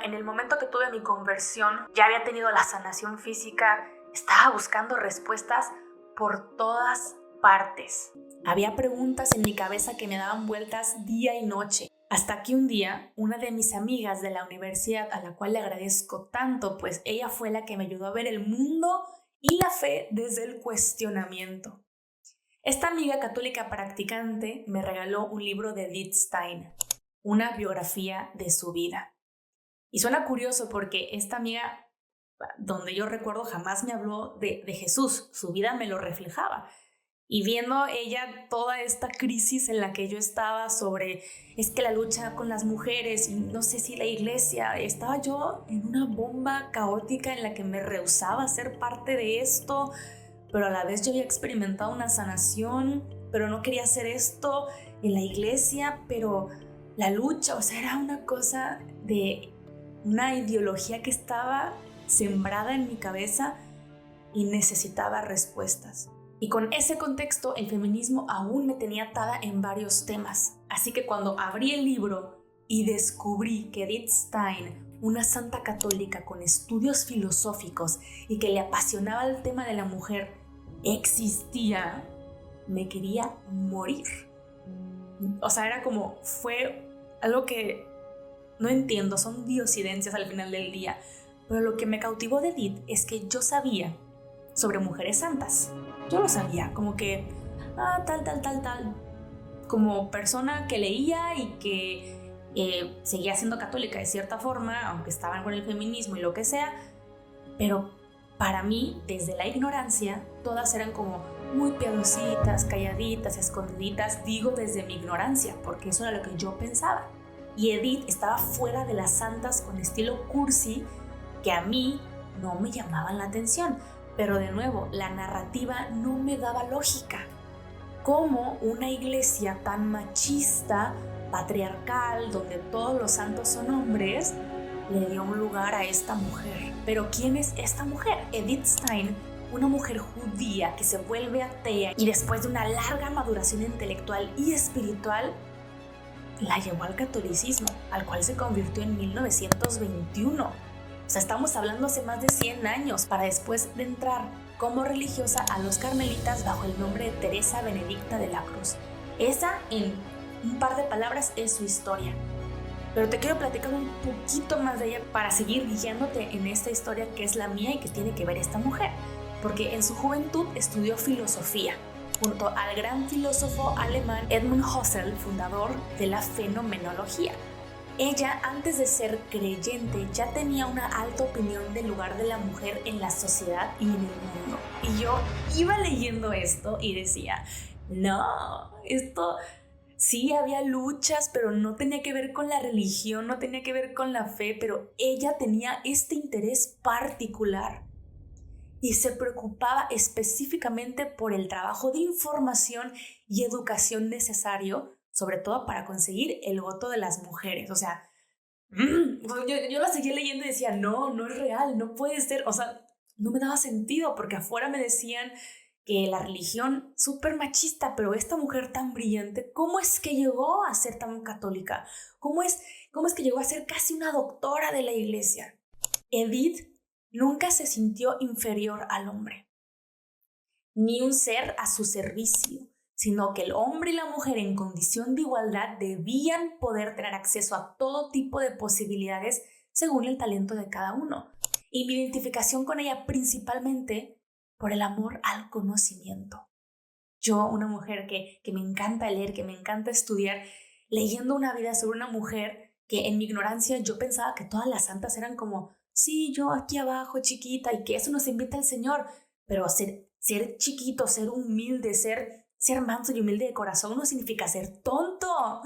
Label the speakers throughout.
Speaker 1: en el momento que tuve mi conversión, ya había tenido la sanación física, estaba buscando respuestas por todas partes. Había preguntas en mi cabeza que me daban vueltas día y noche. Hasta que un día, una de mis amigas de la universidad, a la cual le agradezco tanto, pues ella fue la que me ayudó a ver el mundo y la fe desde el cuestionamiento. Esta amiga católica practicante me regaló un libro de Edith Stein, una biografía de su vida. Y suena curioso porque esta amiga, donde yo recuerdo, jamás me habló de Jesús, su vida me lo reflejaba. Y viendo ella toda esta crisis en la que yo estaba sobre, es que la lucha con las mujeres y no sé si la iglesia, estaba yo en una bomba caótica en la que me rehusaba a ser parte de esto, pero a la vez yo había experimentado una sanación, pero no quería hacer esto en la iglesia, pero la lucha, o sea, era una cosa de una ideología que estaba sembrada en mi cabeza y necesitaba respuestas. Y con ese contexto, el feminismo aún me tenía atada en varios temas. Así que cuando abrí el libro y descubrí que Edith Stein, una santa católica con estudios filosóficos y que le apasionaba el tema de la mujer, existía, me quería morir. O sea, era como, fue algo que no entiendo, son diosidencias al final del día. Pero lo que me cautivó de Edith es que yo sabía sobre mujeres santas. Yo lo sabía, como que tal. Como persona que leía y que seguía siendo católica de cierta forma, aunque estaban con el feminismo y lo que sea, pero para mí, desde la ignorancia, todas eran como muy piadositas, calladitas, escondiditas, digo desde mi ignorancia, porque eso era lo que yo pensaba. Y Edith estaba fuera de las santas con estilo cursi que a mí no me llamaban la atención. Pero de nuevo, la narrativa no me daba lógica. ¿Cómo una iglesia tan machista, patriarcal, donde todos los santos son hombres, le dio un lugar a esta mujer? Pero ¿quién es esta mujer? Edith Stein, una mujer judía que se vuelve atea y después de una larga maduración intelectual y espiritual, la llevó al catolicismo, al cual se convirtió en 1921. O sea, estamos hablando hace más de 100 años, para después de entrar como religiosa a los carmelitas bajo el nombre de Teresa Benedicta de la Cruz. Esa, en un par de palabras, es su historia. Pero te quiero platicar un poquito más de ella para seguir guiándote en esta historia que es la mía y que tiene que ver esta mujer. Porque en su juventud estudió filosofía, junto al gran filósofo alemán Edmund Husserl, fundador de la fenomenología. Ella, antes de ser creyente, ya tenía una alta opinión del lugar de la mujer en la sociedad y en el mundo. Y yo iba leyendo esto y decía, no, esto sí había luchas, pero no tenía que ver con la religión, no tenía que ver con la fe, pero ella tenía este interés particular y se preocupaba específicamente por el trabajo de información y educación necesario, sobre todo para conseguir el voto de las mujeres. O sea, yo la seguía leyendo y decía, no es real, no puede ser. O sea, no me daba sentido porque afuera me decían que la religión súper machista, pero esta mujer tan brillante, ¿cómo es que llegó a ser tan católica? ¿Cómo es que llegó a ser casi una doctora de la iglesia? Edith nunca se sintió inferior al hombre, ni un ser a su servicio, sino que el hombre y la mujer en condición de igualdad debían poder tener acceso a todo tipo de posibilidades según el talento de cada uno. Y mi identificación con ella principalmente por el amor al conocimiento. Yo, una mujer que me encanta leer, que me encanta estudiar, leyendo una vida sobre una mujer que en mi ignorancia yo pensaba que todas las santas eran como, sí, yo aquí abajo chiquita y que eso nos invita el Señor, pero ser chiquito, ser humilde, ser manso y humilde de corazón no significa ser tonto.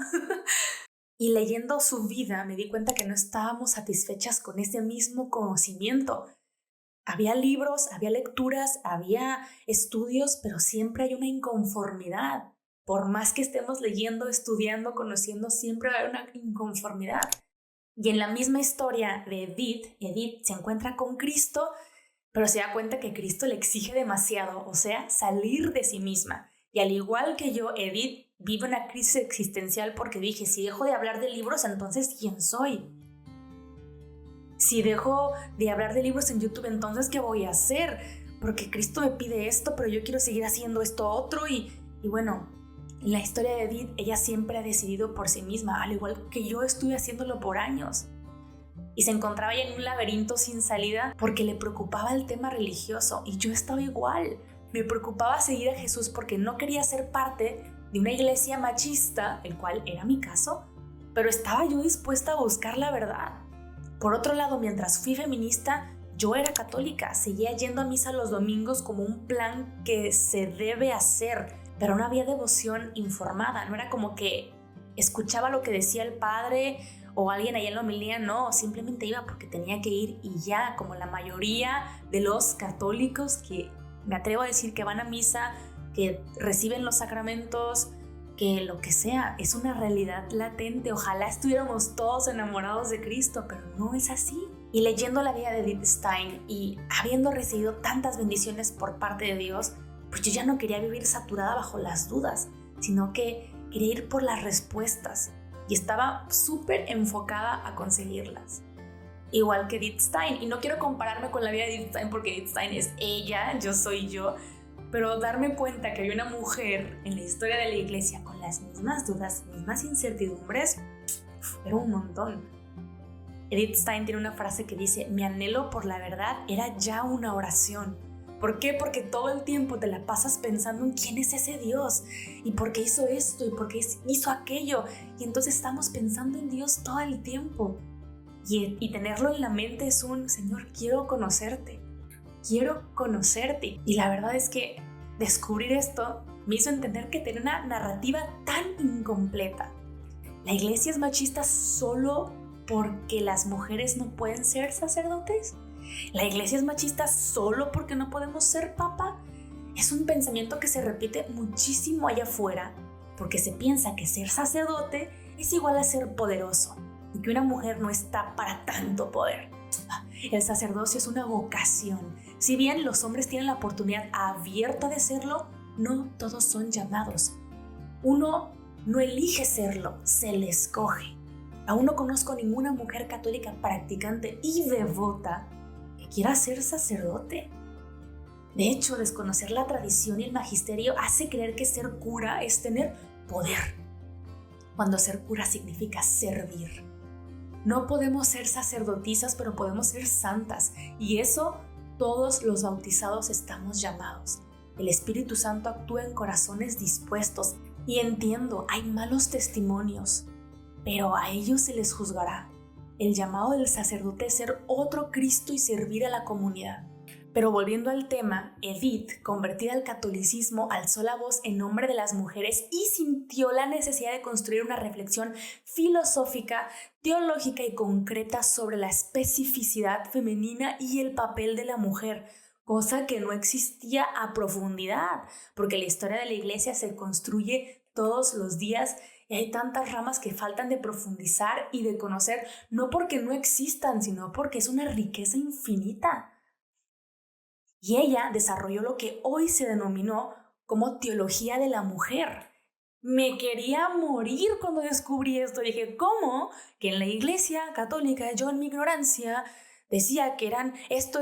Speaker 1: Y leyendo su vida me di cuenta que no estábamos satisfechas con ese mismo conocimiento. Había libros, había lecturas, había estudios, pero siempre hay una inconformidad. Por más que estemos leyendo, estudiando, conociendo, siempre va a haber una inconformidad. Y en la misma historia de Edith se encuentra con Cristo, pero se da cuenta que Cristo le exige demasiado, o sea, salir de sí misma. Y al igual que yo, Edith vive una crisis existencial porque dije, si dejo de hablar de libros, entonces ¿quién soy? Si dejo de hablar de libros en YouTube, entonces ¿qué voy a hacer? Porque Cristo me pide esto, pero yo quiero seguir haciendo esto otro. Y bueno, en la historia de Edith, ella siempre ha decidido por sí misma, al igual que yo estuve haciéndolo por años. Y se encontraba ya en un laberinto sin salida porque le preocupaba el tema religioso, y yo estaba igual. Me preocupaba seguir a Jesús porque no quería ser parte de una iglesia machista, el cual era mi caso, pero estaba yo dispuesta a buscar la verdad. Por otro lado, mientras fui feminista, yo era católica, seguía yendo a misa los domingos como un plan que se debe hacer, pero no había devoción informada. No era como que escuchaba lo que decía el padre o alguien allá en la homilía, no, simplemente iba porque tenía que ir y ya, como la mayoría de los católicos que me atrevo a decir que van a misa, que reciben los sacramentos, que lo que sea, es una realidad latente. Ojalá estuviéramos todos enamorados de Cristo, pero no es así. Y leyendo la vida de Edith Stein y habiendo recibido tantas bendiciones por parte de Dios, pues yo ya no quería vivir saturada bajo las dudas, sino que quería ir por las respuestas y estaba súper enfocada a conseguirlas. Igual que Edith Stein, y no quiero compararme con la vida de Edith Stein porque Edith Stein es ella, yo soy yo, pero darme cuenta que había una mujer en la historia de la iglesia con las mismas dudas, mismas incertidumbres, era un montón. Edith Stein tiene una frase que dice: mi anhelo por la verdad era ya una oración. ¿Por qué? Porque todo el tiempo te la pasas pensando en quién es ese Dios, y por qué hizo esto, y por qué hizo aquello, y entonces estamos pensando en Dios todo el tiempo. Y tenerlo en la mente es un: Señor, quiero conocerte. Y la verdad es que descubrir esto me hizo entender que tenía una narrativa tan incompleta. ¿La iglesia es machista solo porque las mujeres no pueden ser sacerdotes? ¿La iglesia es machista solo porque no podemos ser papa? Es un pensamiento que se repite muchísimo allá afuera, porque se piensa que ser sacerdote es igual a ser poderoso y que una mujer no está para tanto poder. El sacerdocio es una vocación. Si bien los hombres tienen la oportunidad abierta de serlo, no todos son llamados. Uno no elige serlo, se le escoge. Aún no conozco ninguna mujer católica practicante y devota que quiera ser sacerdote. De hecho, desconocer la tradición y el magisterio hace creer que ser cura es tener poder, cuando ser cura significa servir. No podemos ser sacerdotisas, pero podemos ser santas, y eso todos los bautizados estamos llamados. El Espíritu Santo actúa en corazones dispuestos, y entiendo, hay malos testimonios, pero a ellos se les juzgará. El llamado del sacerdote es ser otro Cristo y servir a la comunidad. Pero volviendo al tema, Edith, convertida al catolicismo, alzó la voz en nombre de las mujeres y sintió la necesidad de construir una reflexión filosófica, teológica y concreta sobre la especificidad femenina y el papel de la mujer, cosa que no existía a profundidad, porque la historia de la iglesia se construye todos los días y hay tantas ramas que faltan de profundizar y de conocer, no porque no existan, sino porque es una riqueza infinita. Y ella desarrolló lo que hoy se denominó como teología de la mujer. Me quería morir cuando descubrí esto. Dije, ¿cómo? Que en la iglesia católica, yo en mi ignorancia, decía que eran esto,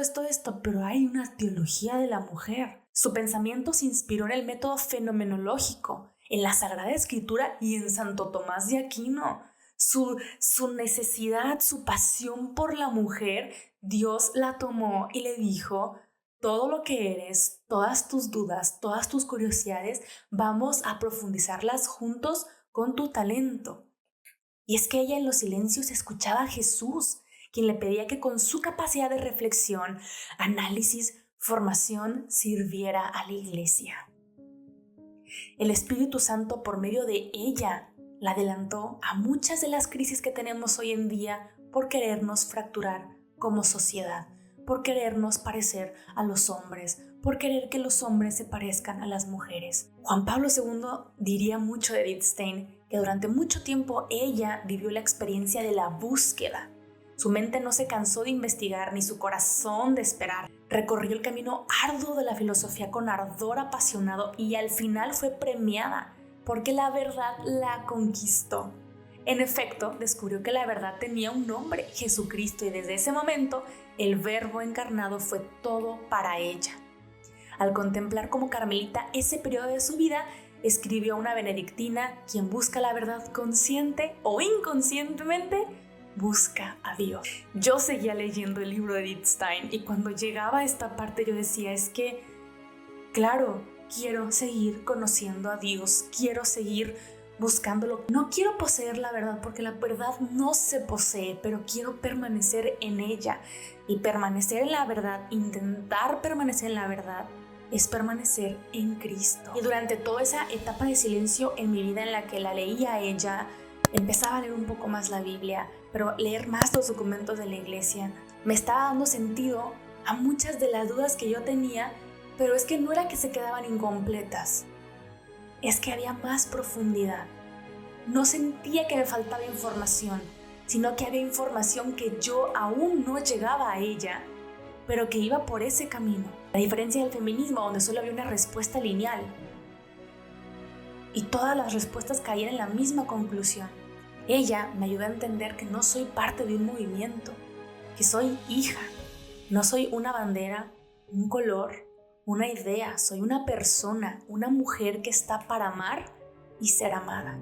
Speaker 1: pero hay una teología de la mujer. Su pensamiento se inspiró en el método fenomenológico, en la Sagrada Escritura y en Santo Tomás de Aquino. Su necesidad, su pasión por la mujer, Dios la tomó y le dijo: todo lo que eres, todas tus dudas, todas tus curiosidades, vamos a profundizarlas juntos con tu talento. Y es que ella en los silencios escuchaba a Jesús, quien le pedía que con su capacidad de reflexión, análisis, formación, sirviera a la iglesia. El Espíritu Santo, por medio de ella, la adelantó a muchas de las crisis que tenemos hoy en día por querernos fracturar como sociedad, por querernos parecer a los hombres, por querer que los hombres se parezcan a las mujeres. Juan Pablo II diría mucho de Edith Stein que durante mucho tiempo ella vivió la experiencia de la búsqueda. Su mente no se cansó de investigar ni su corazón de esperar. Recorrió el camino arduo de la filosofía con ardor apasionado y al final fue premiada porque la verdad la conquistó. En efecto, descubrió que la verdad tenía un nombre, Jesucristo, y desde ese momento el Verbo encarnado fue todo para ella. Al contemplar como Carmelita ese periodo de su vida, escribió una benedictina: quien busca la verdad consciente o inconscientemente, busca a Dios. Yo seguía leyendo el libro de Edith Stein y cuando llegaba a esta parte yo decía, es que, claro, quiero seguir conociendo a Dios, quiero seguir buscándolo. No quiero poseer la verdad porque la verdad no se posee, pero quiero permanecer en ella. Y permanecer en la verdad, intentar permanecer en la verdad, es permanecer en Cristo. Y durante toda esa etapa de silencio en mi vida en la que la leía a ella, empezaba a leer un poco más la Biblia, pero leer más los documentos de la iglesia, me estaba dando sentido a muchas de las dudas que yo tenía, pero es que no era que se quedaban incompletas, es que había más profundidad. No sentía que me faltaba información, sino que había información que yo aún no llegaba a ella, pero que iba por ese camino. La diferencia del feminismo, donde solo había una respuesta lineal y todas las respuestas caían en la misma conclusión. Ella me ayudó a entender que no soy parte de un movimiento, que soy hija, no soy una bandera, un color, una idea, soy una persona, una mujer que está para amar y ser amada.